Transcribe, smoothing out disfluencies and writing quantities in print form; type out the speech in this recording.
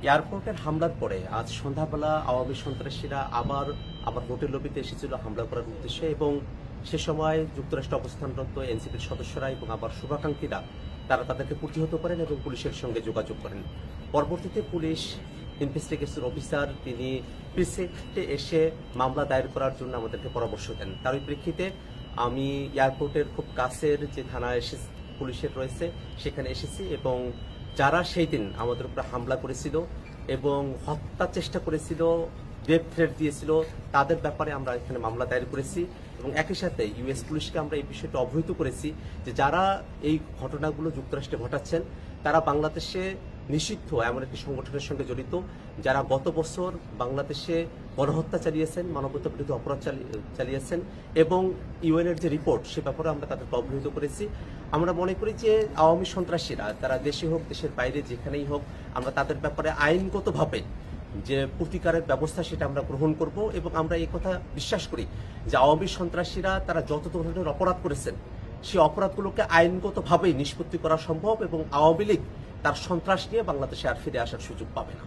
এয়ারপোর্টের হামলার পরে আজ সন্ধ্যাবেলা আওয়ামী সন্ত্রাসীরা আবার আমার হোটেল লবিতে এসেছিল হামলা করার উদ্দেশ্যে এবং সে সময় যুক্তরাষ্ট্রে অবস্থানরত এনসিপির সদস্যরা এবং আবার শুভাকাঙ্ক্ষীরা তারা তাদেরকে প্রতিহত করেন এবং পুলিশের সঙ্গে যোগাযোগ করেন। পরবর্তীতে পুলিশ ইনভেস্টিগেশন অফিসার তিনি প্রিসেক্টে এসে মামলা দায়ের করার জন্য আমাদেরকে পরামর্শ দেন। তারই প্রেক্ষিতে আমি এয়ারপোর্টের খুব কাছের যে থানা পুলিশের রয়েছে সেখানে এসেছি এবং যারা সেই দিন আমাদের উপরে হামলা করেছিল এবং হত্যার চেষ্টা করেছিল, রেপ থ্রেট দিয়েছিল, তাদের ব্যাপারে আমরা এখানে মামলা দায়ের করেছি এবং একই সাথে ইউএস পুলিশকে আমরা এই বিষয়টা অবহিত করেছি যে যারা এই ঘটনাগুলো যুক্তরাষ্ট্রে ঘটাচ্ছেন তারা বাংলাদেশে নিষিদ্ধ এমন একটি সংগঠনের সঙ্গে জড়িত, যারা গত বছর বাংলাদেশে গণহত্যা চালিয়েছেন, মানবতা বিরোধী অপরাধ চালিয়েছেন এবং ইউএনের যে রিপোর্ট সে ব্যাপারে আমরা তাদেরকে অবহিত করেছি। আমরা মনে করি যে আওয়ামী সন্ত্রাসীরা তারা দেশে হোক দেশের বাইরে যেখানেই হোক আমরা তাদের ব্যাপারে আইনগতভাবে যে প্রতিকারের ব্যবস্থা সেটা আমরা গ্রহণ করব এবং আমরা এই কথা বিশ্বাস করি যে আওয়ামী সন্ত্রাসীরা তারা যত ধরনের অপরাধ করেছেন সেই অপরাধগুলোকে আইনগতভাবেই নিষ্পত্তি করা সম্ভব এবং আওয়ামী লীগ তার সন্ত্রাস নিয়ে বাংলাদেশে আর ফিরে আসার সুযোগ পাবে না।